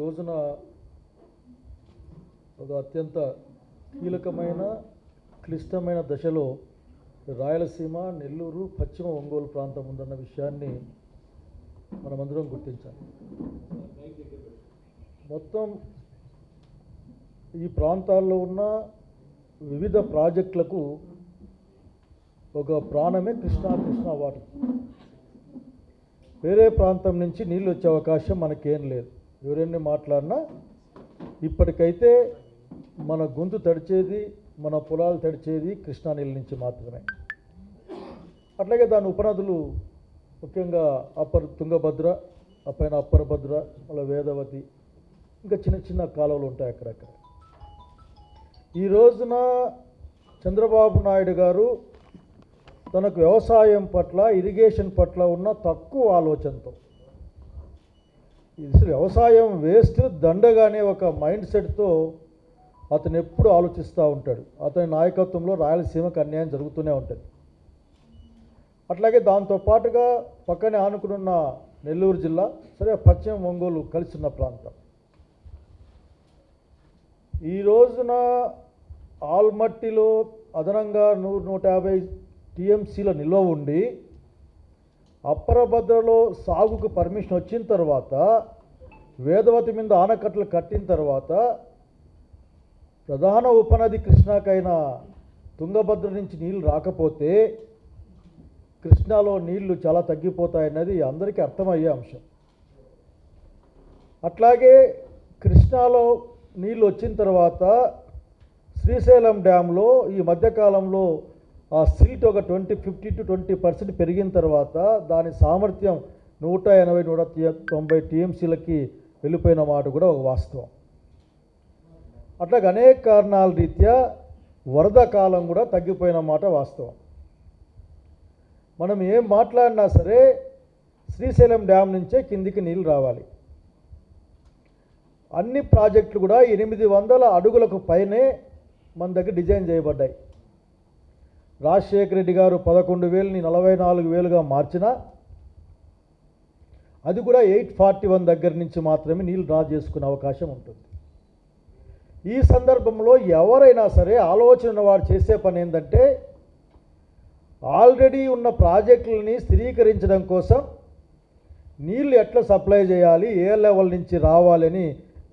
రోజున ఒక అత్యంత కీలకమైన క్లిష్టమైన దశలో రాయలసీమ, నెల్లూరు, పశ్చిమ ఒంగోలు ప్రాంతం ఉందన్న విషయాన్ని మనమందరం గుర్తించాలి. మొత్తం ఈ ప్రాంతాల్లో ఉన్న వివిధ ప్రాజెక్టులకు ఒక ప్రాణమే కృష్ణా వాటర్. వేరే ప్రాంతం నుంచి నీళ్ళు వచ్చే అవకాశం మనకేం లేదు. ఎవరైనా మాట్లాడినా ఇప్పటికైతే మన గొంతు తడిచేది, మన పొలాలు తడిచేది కృష్ణా నీళ్ళ నుంచి మాత్రమే. అట్లాగే దాని ఉపనదులు ముఖ్యంగా తుంగభద్ర, పైన అప్పర భద్ర, మళ్ళీ వేదవతి, ఇంకా చిన్న చిన్న కాలువలు ఉంటాయి అక్కడక్కడ. ఈ రోజున చంద్రబాబు నాయుడు గారు తనకు వ్యవసాయం పట్ల, ఇరిగేషన్ పట్ల ఉన్న తక్కువ ఆలోచనతో, ఇది వ్యవసాయం వేస్ట్ దండగానే ఒక మైండ్ సెట్తో అతను ఎప్పుడు ఆలోచిస్తూ ఉంటాడు. అతని నాయకత్వంలో రాయలసీమకు అన్యాయం జరుగుతూనే ఉంటుంది. అట్లాగే దాంతోపాటుగా పక్కనే ఆనుకున్న నెల్లూరు జిల్లా, సరే పశ్చిమ ఒంగోలు కలిసి ఉన్న ప్రాంతం. ఈ రోజున ఆల్మట్టిలో అదనంగా 100-150 టీఎంసీల నిల్వ ఉండి అప్పరభద్రలో సాగుకు పర్మిషన్ వచ్చిన తర్వాత, వేదవతి మీద ఆనకట్టలు కట్టిన తర్వాత, ప్రధాన ఉపనది కృష్ణాకైనా తుంగభద్ర నుంచి నీళ్లు రాకపోతే కృష్ణాలో నీళ్లు చాలా తగ్గిపోతాయన్నది అందరికీ అర్థమయ్యే అంశం. అట్లాగే కృష్ణాలో నీళ్ళు వచ్చిన తర్వాత శ్రీశైలం డ్యాంలో ఈ మధ్యకాలంలో ఆ సిల్ట్ ఒక 50 to 20% పెరిగిన తర్వాత దాని సామర్థ్యం 180-190 టీఎంసీలకి వెళ్ళిపోయిన మాట కూడా ఒక వాస్తవం. అట్లాగే అనేక కారణాల రీత్యా వరద కాలం కూడా తగ్గిపోయిన మాట వాస్తవం. మనం ఏం మాట్లాడినా సరే శ్రీశైలం డ్యామ్ నుంచే కిందికి నీళ్ళు రావాలి. అన్ని ప్రాజెక్టులు కూడా 800 అడుగులకు పైనే మన దగ్గర డిజైన్ చేయబడ్డాయి. రాజశేఖర రెడ్డి గారు 11,000ని 44,000గా మార్చినా అది కూడా 841 దగ్గర నుంచి మాత్రమే నీళ్ళు డ్రా చేసుకునే అవకాశం ఉంటుంది. ఈ సందర్భంలో ఎవరైనా సరే ఆలోచన ఉన్నవాడు చేసే పని ఏంటంటే, ఆల్రెడీ ఉన్న ప్రాజెక్టులని స్థిరీకరించడం కోసం నీళ్ళు ఎట్లా సప్లై చేయాలి, ఏ లెవెల్ నుంచి రావాలని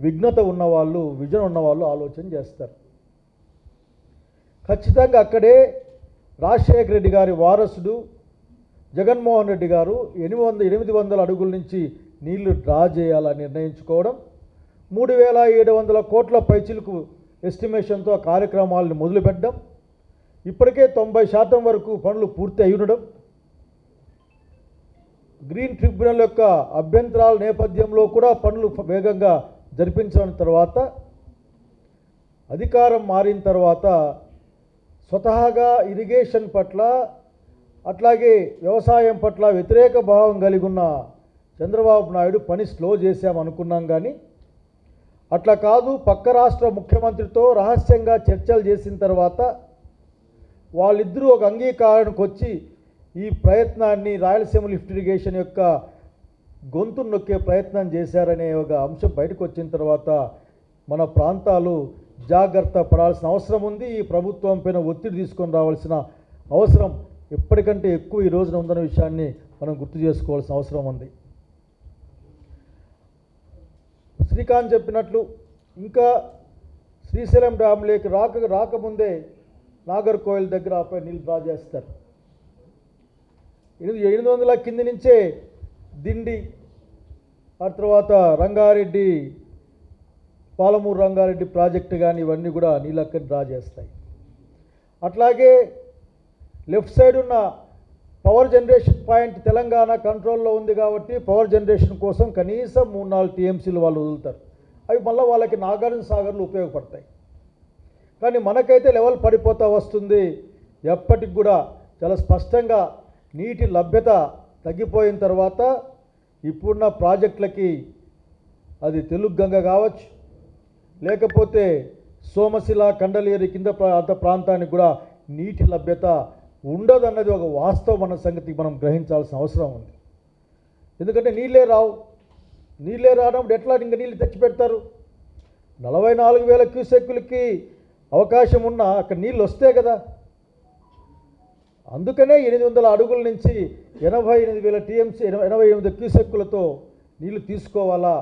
విఘ్నత ఉన్నవాళ్ళు, విజన్ ఉన్నవాళ్ళు ఆలోచన చేస్తారు. ఖచ్చితంగా అక్కడే రాజశేఖర రెడ్డి గారి వారసుడు జగన్మోహన్ రెడ్డి గారు 800 అడుగుల నుంచి నీళ్లు డ్రా చేయాలని నిర్ణయించుకోవడం, 3,700 కోట్ల పైచిలకు ఎస్టిమేషన్తో ఆ కార్యక్రమాలను మొదలుపెట్టడం, ఇప్పటికే 90% వరకు పనులు పూర్తి అయి ఉండడం, గ్రీన్ ట్రిబ్యునల్ యొక్క అభ్యంతరాల నేపథ్యంలో కూడా పనులు వేగంగా జరిపించిన తర్వాత, అధికారం మారిన తర్వాత స్వతహాగా ఇరిగేషన్ పట్ల అట్లాగే వ్యవసాయం పట్ల వ్యతిరేక భావం కలిగి ఉన్న చంద్రబాబు నాయుడు పని స్లో చేశామనుకున్నాం. కానీ అట్లా కాదు, పక్క రాష్ట్ర ముఖ్యమంత్రితో రహస్యంగా చర్చలు చేసిన తర్వాత వాళ్ళిద్దరూ ఒక అంగీకారానికి వచ్చి ఈ ప్రయత్నాన్ని రాయలసీమ లిఫ్ట్ ఇరిగేషన్ యొక్క గొంతు నొక్కే ప్రయత్నం చేశారనే ఒక అంశం బయటకు వచ్చిన తర్వాత మన ప్రాంతాలు జాగ్రత్త పడాల్సిన అవసరం ఉంది. ఈ ప్రభుత్వం పైన ఒత్తిడి తీసుకొని రావాల్సిన అవసరం ఎప్పటికంటే ఎక్కువ ఈ రోజున ఉందన్న విషయాన్ని మనం గుర్తు చేసుకోవాల్సిన అవసరం ఉంది. శ్రీకాంత్ చెప్పినట్లు ఇంకా శ్రీశైలం డ్యామ్లోకి రాకముందే నాగర్కోయిల్ దగ్గర ఆపై నీళ్ళు డ్రా చేస్తారు. 800 కింది నుంచే దిండి, ఆ తర్వాత రంగారెడ్డి, పాలమూరు రంగారెడ్డి ప్రాజెక్టు కానీ ఇవన్నీ కూడా నీళ్ళు అక్కడ డ్రా చేస్తాయి. అట్లాగే లెఫ్ట్ సైడ్ ఉన్న పవర్ జనరేషన్ పాయింట్ తెలంగాణ కంట్రోల్లో ఉంది కాబట్టి పవర్ జనరేషన్ కోసం కనీసం 3-4 టీఎంసీలు వాళ్ళు వదులుతారు. అవి మళ్ళీ వాళ్ళకి నాగార్జున సాగర్లు ఉపయోగపడతాయి. కానీ మనకైతే లెవెల్ పడిపోతూ వస్తుంది. ఎప్పటికి కూడా చాలా స్పష్టంగా నీటి లభ్యత తగ్గిపోయిన తర్వాత ఇప్పుడున్న ప్రాజెక్టులకి అది తెలుగు గంగ కావచ్చు, లేకపోతే సోమశిల, కండలేరు కింద ప్రాంతానికి కూడా నీటి లభ్యత ఉండదన్నది ఒక వాస్తవం అన్న సంగతి మనం గ్రహించాల్సిన అవసరం ఉంది. ఎందుకంటే నీళ్ళే రావు. నీళ్ళే రానప్పుడు ఎట్లా ఇంకా నీళ్ళు తెచ్చి పెడతారు? 44,000 క్యూసెక్కులకి అవకాశం ఉన్నా అక్కడ నీళ్ళు వస్తే కదా. అందుకనే 800 అడుగుల నుంచి 88,000 టీఎంసీ 88 క్యూసెక్కులతో నీళ్లు తీసుకోవాలా.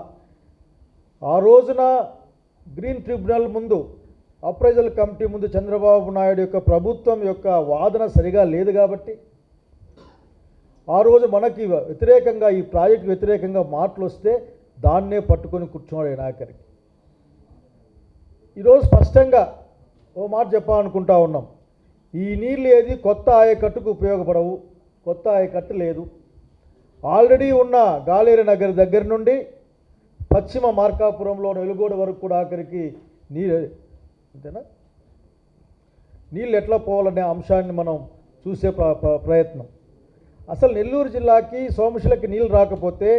ఆ రోజున గ్రీన్ ట్రిబ్యునల్ ముందు, అప్రైజల్ కమిటీ ముందు చంద్రబాబు నాయుడు యొక్క ప్రభుత్వం యొక్క వాదన సరిగా లేదు కాబట్టి ఆ రోజు మనకి వ్యతిరేకంగా, ఈ ప్రాజెక్టు వ్యతిరేకంగా మాటలు వస్తే దాన్నే పట్టుకొని కూర్చున్నాడు ఆయన ఆఖరికి. ఈరోజు స్పష్టంగా ఓ మాట చెప్పాలనుకుంటా ఉన్నాం. ఈ నీళ్ళు ఏది కొత్త ఆయకట్టుకు ఉపయోగపడవు, కొత్త ఆయకట్టు లేదు. ఆల్రెడీ ఉన్న గాలేరు నగర్ దగ్గర నుండి పశ్చిమ మార్కాపురంలో వెలుగోడు వరకు కూడా ఆఖరికి నీళ్ళు, అంతేనా, నీళ్ళు ఎట్లా పోవాలనే అంశాన్ని మనం చూసే ప్రయత్నం. అసలు నెల్లూరు జిల్లాకి సోమశిలకి నీళ్ళు రాకపోతే,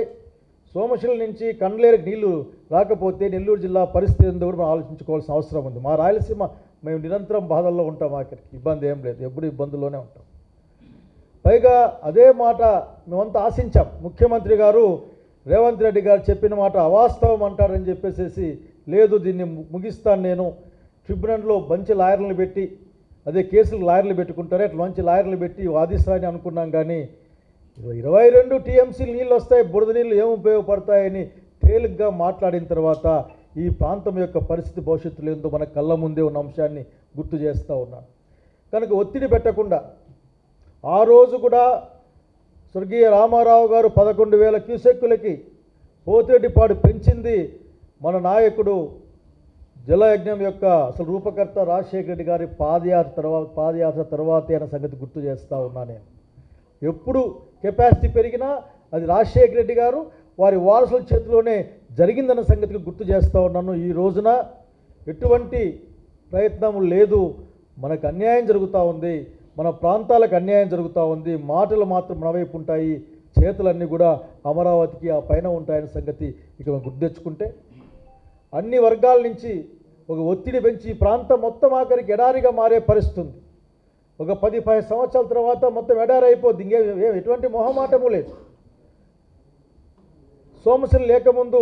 సోమశిల నుంచి కండ్లేరుకి నీళ్లు రాకపోతే నెల్లూరు జిల్లా పరిస్థితి ఏందో కూడా మనం ఆలోచించుకోవాల్సిన అవసరం ఉంది. మా రాయలసీమ మేము నిరంతరం బాధల్లో ఉంటాం, ఆఖరికి ఇబ్బంది ఏం లేదు, ఎప్పుడు ఇబ్బందుల్లోనే ఉంటాం. పైగా అదే మాట మేమంతా ఆశించాం. ముఖ్యమంత్రి గారు రేవంత్ రెడ్డి గారు చెప్పిన మాట అవాస్తవం అంటారని చెప్పేసి, లేదు దీన్ని ముగిస్తాను నేను, ట్రిబ్యునల్లో మంచి లాయర్లను పెట్టి, అదే కేసులు లాయర్లు పెట్టుకుంటారే అట్లా మంచి లాయర్లు పెట్టి వాదిస్తారని అనుకున్నాం. కానీ 22 టీఎంసీలు నీళ్ళు వస్తాయి, బురద నీళ్ళు ఏమి ఉపయోగపడతాయని తేలిగ్గా మాట్లాడిన తర్వాత ఈ ప్రాంతం యొక్క పరిస్థితి భవిష్యత్తులో ఏందో మన కళ్ళ ముందే ఉన్న అంశాన్ని గుర్తు చేస్తూ ఉన్నాను. కనుక ఒత్తిడి పెట్టకుండా ఆ రోజు కూడా స్వర్గీయ రామారావు గారు 11,000 క్యూసెక్కులకి పోతిరెడ్డిపాడు పెంచింది మన నాయకుడు జలయజ్ఞం యొక్క అసలు రూపకర్త రాజశేఖర రెడ్డి గారి పాదయాత్ర తర్వాతే అనే సంగతి గుర్తు చేస్తూ ఉన్నా నేను. ఎప్పుడు కెపాసిటీ పెరిగినా అది రాజశేఖర రెడ్డి గారు వారి వారసుల చేతిలోనే జరిగిందన్న సంగతికి గుర్తు చేస్తూ ఉన్నాను. ఈ రోజున ఎటువంటి ప్రయత్నం లేదు, మనకు అన్యాయం జరుగుతూ ఉంది, మన ప్రాంతాలకు అన్యాయం జరుగుతూ ఉంది. మాటలు మాత్రం మన వైపు ఉంటాయి, చేతులన్నీ కూడా అమరావతికి ఆ పైన ఉంటాయనే సంగతి ఇక మనం గుర్తు తెచ్చుకుంటే, అన్ని వర్గాల నుంచి ఒక ఒత్తిడి పెంచి ఈ ప్రాంతం మొత్తం ఆఖరికి ఎడారిగా మారే పరిస్థితి ఉంది. ఒక 10-15 సంవత్సరాల తర్వాత మొత్తం ఎడారి అయిపోద్ది, ఎటువంటి మొహమాటము లేదు. సోమశిల లేకముందు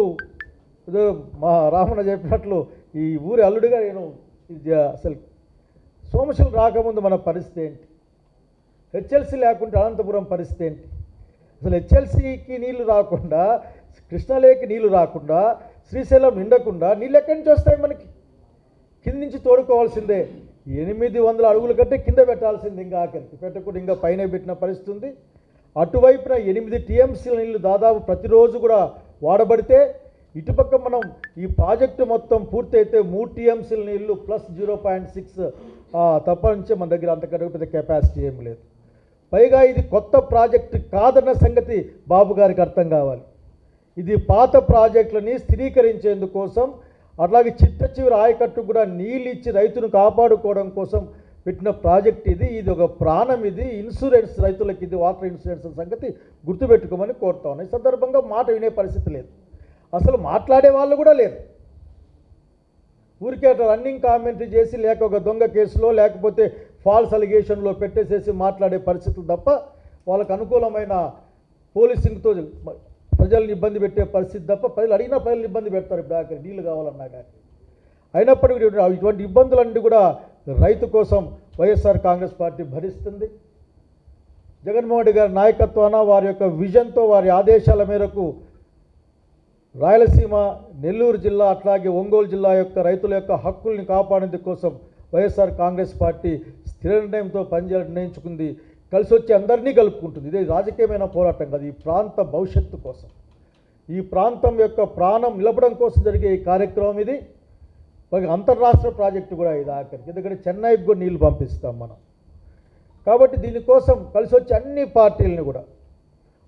మా రామన్న చెప్పినట్లు ఈ ఊరి అల్లుడిగా నేను అసలు సోమశిల రాకముందు మన పరిస్థితి ఏంటి, హెచ్ఎల్సీ లేకుంటే అనంతపురం పరిస్థితి ఏంటి, అసలు హెచ్ఎల్సీకి నీళ్లు రాకుండా, కృష్ణాలేకి నీళ్లు రాకుండా, శ్రీశైలం నిండకుండా నీళ్ళు ఎక్కడి నుంచి వస్తాయి? మనకి కింద నుంచి తోడుకోవాల్సిందే. 800 అడుగుల కంటే కింద పెట్టాల్సింది, ఇంకా ఆఖరికి పెట్టకుండా ఇంకా పైన పెట్టిన పరిస్థితి ఉంది. అటువైపున 8 టీఎంసీల నీళ్లు దాదాపు ప్రతిరోజు కూడా వాడబడితే, ఇటుపక్క మనం ఈ ప్రాజెక్టు మొత్తం పూర్తయితే 3 టీఎంసీల నీళ్లు ప్లస్ 0.6 తప్ప నుంచి మన దగ్గర అంతకంటే పెద్ద కెపాసిటీ ఏం లేదు. పైగా ఇది కొత్త ప్రాజెక్టు కాదన్న సంగతి బాబు గారికి అర్థం కావాలి. ఇది పాత ప్రాజెక్టులని స్థిరీకరించేందుకోసం, అట్లాగే చిట్ట చివరి ఆయకట్టు కూడా నీళ్ళు ఇచ్చి రైతును కాపాడుకోవడం కోసం పెట్టిన ప్రాజెక్ట్ ఇది. ఇది ఒక ప్రాణం, ఇది ఇన్సూరెన్స్, రైతులకి ఇది వాటర్ ఇన్సూరెన్స్ సంగతి గుర్తుపెట్టుకోమని కోరుతా ఉన్నాను. ఈ సందర్భంగా మాట వినే పరిస్థితి లేదు, అసలు మాట్లాడే వాళ్ళు కూడా లేరు. ఊరికే రన్నింగ్ కామెంటరీ చేసి, లేక ఒక దొంగ కేసులో లేకపోతే ఫాల్స్ అలిగేషన్లో పెట్టేసేసి మాట్లాడే పరిస్థితులు తప్ప, వాళ్ళకు అనుకూలమైన పోలీసింగ్తో ప్రజల్ని ఇబ్బంది పెట్టే పరిస్థితి తప్ప, ప్రజలు అడిగినా ప్రజలు ఇబ్బంది పెడతారు. ఇప్పుడు అక్కడ నీళ్ళు కావాలన్నా కానీ. అయినప్పటికీ ఇటువంటి ఇబ్బందులన్నీ కూడా రైతు కోసం వైఎస్ఆర్ కాంగ్రెస్ పార్టీ భరిస్తుంది. జగన్మోహన్ రెడ్డి గారి నాయకత్వాన, వారి యొక్క విజన్తో, వారి ఆదేశాల మేరకు రాయలసీమ, నెల్లూరు జిల్లా అట్లాగే ఒంగోలు జిల్లా యొక్క రైతుల యొక్క హక్కుల్ని కాపాడేందుకు కోసం వైఎస్ఆర్ కాంగ్రెస్ పార్టీ స్థిర నిర్ణయంతో పనిచేయాలని నిర్ణయించుకుంది. కలిసి వచ్చి అందరినీ కలుపుకుంటుంది. ఇదే రాజకీయమైన పోరాటం కాదు, ఈ ప్రాంత భవిష్యత్తు కోసం, ఈ ప్రాంతం యొక్క ప్రాణం నిలపడం కోసం జరిగే ఈ కార్యక్రమం ఇది. అంతర్రాష్ట్ర ప్రాజెక్టు కూడా ఇది ఆఖరికి, ఎందుకంటే చెన్నైకి కూడా నీళ్లు పంపిస్తాం మనం. కాబట్టి దీనికోసం కలిసి వచ్చి అన్ని పార్టీలను కూడా,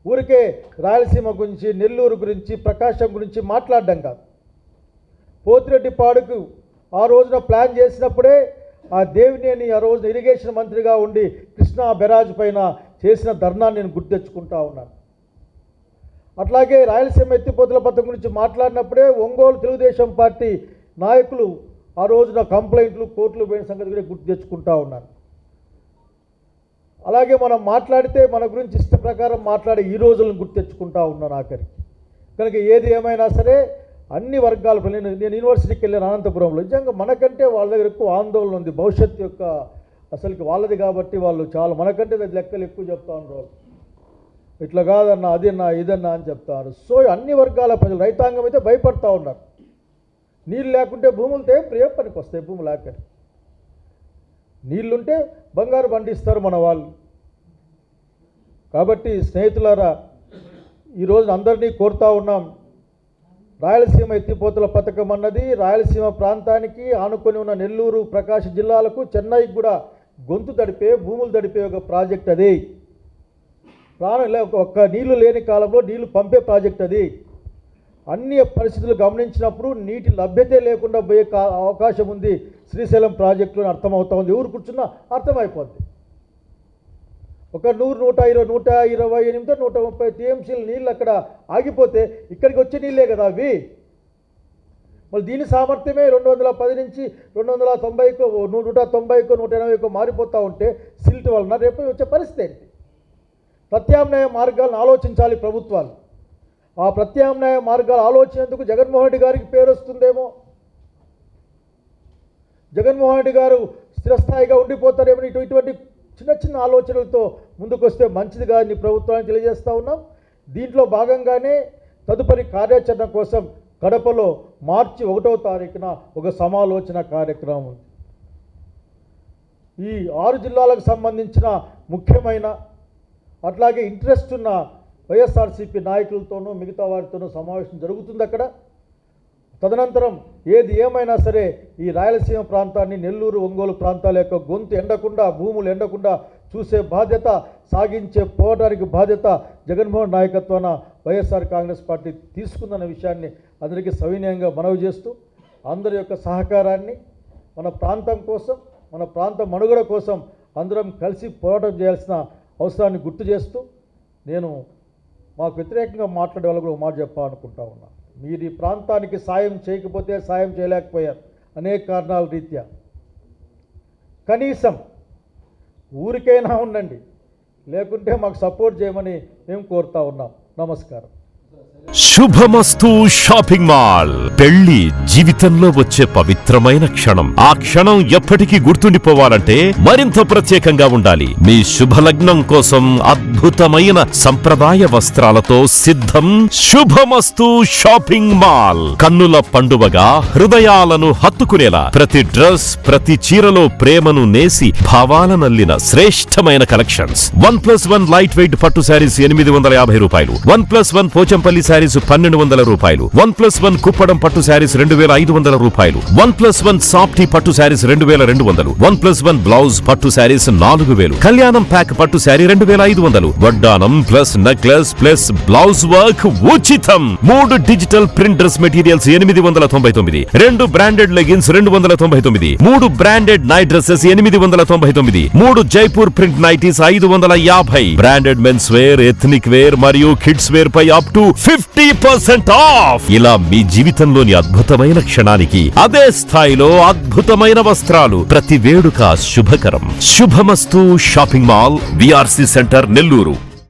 ఊరికే రాయలసీమ గురించి, నెల్లూరు గురించి, ప్రకాశం గురించి మాట్లాడడం కాదు. పోతిరెడ్డిపాడుకు ఆ రోజున ప్లాన్ చేసినప్పుడే ఆ దేవినేని ఆ రోజున ఇరిగేషన్ మంత్రిగా ఉండి కృష్ణా బెరాజ్ పైన చేసిన ధర్నాన్ని నేను గుర్తు తెచ్చుకుంటా ఉన్నాను. అట్లాగే రాయలసీమ ఎత్తిపోతల పథకం గురించి మాట్లాడినప్పుడే ఒంగోలు తెలుగుదేశం పార్టీ నాయకులు ఆ రోజున కంప్లైంట్లు, కోర్టులు పోయిన సంగతి కూడా గుర్తు తెచ్చుకుంటా ఉన్నాను. అలాగే మనం మాట్లాడితే మన గురించి ఇష్ట ప్రకారం మాట్లాడే ఈ రోజులను గుర్తు తెచ్చుకుంటా ఉన్నాను ఆఖరికి. కనుక ఏది ఏమైనా సరే అన్ని వర్గాల నేను యూనివర్సిటీకి వెళ్ళాను అనంతపురంలో. నిజంగా మనకంటే వాళ్ళ దగ్గర ఎక్కువ ఆందోళన ఉంది భవిష్యత్తు యొక్క, అసలుకి వాళ్ళది కాబట్టి వాళ్ళు చాలా మనకంటే లెక్కలు ఎక్కువ చెప్తా ఉన్నారు. ఇట్లా కాదన్నా అదన్నా ఇదన్నా అని చెప్తారు. సో అన్ని వర్గాల ప్రజలు, రైతాంగం అయితే భయపడతా ఉన్నారు. నీళ్ళు లేకుంటే భూములతో ఏం పనికి వస్తాయి? భూములు లేక నీళ్ళుంటే బంగారు పండిస్తారు మన వాళ్ళు. కాబట్టి స్నేహితులారా, ఈరోజు అందరినీ కోరుతా ఉన్నాం, రాయలసీమ ఎత్తిపోతల పథకం అన్నది రాయలసీమ ప్రాంతానికి ఆనుకొని ఉన్న నెల్లూరు, ప్రకాశం జిల్లాలకు, చెన్నైకి కూడా గొంతు తడిపే, భూములు తడిపే ఒక ప్రాజెక్ట్ అది. ఒక్క నీళ్లు లేని కాలంలో నీళ్లు పంపే ప్రాజెక్ట్ అది. అన్ని పరిస్థితులు గమనించినప్పుడు నీటి లభ్యతే లేకుండా పోయే అవకాశం ఉంది శ్రీశైలం ప్రాజెక్టులో అర్థమవుతా ఉంది. ఎవరు కూర్చున్నా అర్థమైపోద్ది. ఒక 100, 120, 128, 130 టీఎంసీల నీళ్ళు అక్కడ ఆగిపోతే ఇక్కడికి వచ్చే నీళ్ళే కదా అవి. మళ్ళీ దీని సామర్థ్యమే 210 నుంచి 290కో, 190కో, 180కో మారిపోతూ ఉంటే సిల్ట్ వలన రేపు వచ్చే పరిస్థితి ఏంటి? ప్రత్యామ్నాయ మార్గాలను ఆలోచించాలి ప్రభుత్వాలు. ఆ ప్రత్యామ్నాయ మార్గాలు ఆలోచించేందుకు జగన్మోహన్ రెడ్డి గారికి పేరు వస్తుందేమో, జగన్మోహన్ రెడ్డి గారు స్థిరస్థాయిగా ఉండిపోతారేమో. ఇటువంటి చిన్న చిన్న ఆలోచనలతో ముందుకు వస్తే మంచిదిగా నీ ప్రభుత్వాన్ని తెలియజేస్తూ ఉన్నాం. దీంట్లో భాగంగానే తదుపరి కార్యాచరణ కోసం కడపలో మార్చి 1వ తారీఖున ఒక సమాలోచన కార్యక్రమం ఉంది. ఈ 6 జిల్లాలకు సంబంధించిన ముఖ్యమైన అట్లాగే ఇంట్రెస్ట్ ఉన్న వైఎస్ఆర్సీపీ నాయకులతోనూ మిగతా వారితోనూ సమావేశం జరుగుతుంది అక్కడ. తదనంతరం ఏది ఏమైనా సరే ఈ రాయలసీమ ప్రాంతాన్ని, నెల్లూరు, ఒంగోలు ప్రాంతాల యొక్క గొంతు ఎండకుండా, భూములు ఎండకుండా చూసే బాధ్యత, సాగించే పోవడానికి బాధ్యత జగన్మోహన్ నాయకత్వాన వైఎస్ఆర్ కాంగ్రెస్ పార్టీ తీసుకుందన్న విషయాన్ని అందరికీ సవినయంగా మనవి చేస్తూ, అందరి యొక్క సహకారాన్ని మన ప్రాంతం కోసం, మన ప్రాంత మనుగడ కోసం అందరం కలిసి పోరాటం చేయాల్సిన అవసరాన్ని గుర్తు చేస్తూ, నేను మాకు వ్యతిరేకంగా మాట్లాడే వాళ్ళు కూడా మాట చెప్పాలనుకుంటా ఉన్నాను. మీరు ఈ ప్రాంతానికి సాయం చేయకపోతే, సాయం చేయలేకపోయారు అనేక కారణాల రీత్యా. కనీసం ఊరికైనా ఉండండి, లేకుంటే మాకు సపోర్ట్ చేయమని మేము కోరుతా ఉన్నాం. నమస్కారం. శుభమస్తు షాపింగ్ మాల్. పెళ్లి జీవితంలో వచ్చే పవిత్రమైన క్షణం. ఆ క్షణం ఎప్పటికీ గుర్తుండిపోవాలంటే మరింత ప్రత్యేకంగా ఉండాలి. మీ శుభలగ్నం కోసం అద్భుతమైన సంప్రదాయ వస్త్రాలతో సిద్ధం శుభమస్తు షాపింగ్ మాల్. కన్నుల పండువగా హృదయాలను హత్తుకునేలా ప్రతి డ్రెస్, ప్రతి చీరలో ప్రేమను నేసి భావాలనల్లిన శ్రేష్టమైన కలెక్షన్స్. 1+1 లైట్ వెయిట్ పట్టు శారీస్ 850 రూపాయలు, 1+1 పోచంపల్లి శారీస్ 1200 రూపాయలు, 1+1 కుప్పడం పట్టు శారీస్ 2500 రూపాయలు, 1+1 సాఫ్టీ పట్టు శారీస్ 2200, 1+1 బ్లౌజ్ పట్టు శారీస్ 4000, కళ్యాణం ప్యాక్ పట్టు శారీ 2500, వడ్డానం plus necklace plus blouse work ఉచితం. 3 digital print dress materials 899, 2 branded leggings 299, 3 branded night dresses 899, 3 Jaipur print nighties 550, branded mens wear, ethnic wear మరియు కిడ్స్ వేర్ పై అప్ టు 50% ఆఫ్. ఇలా మీ జీవితంలోని అద్భుతమైన క్షణానికి అదే స్థాయిలో అద్భుతమైన వస్త్రాలు. ప్రతి వేడుక శుభకరం. శుభమస్తు shopping mall, VRC centre, Nellore.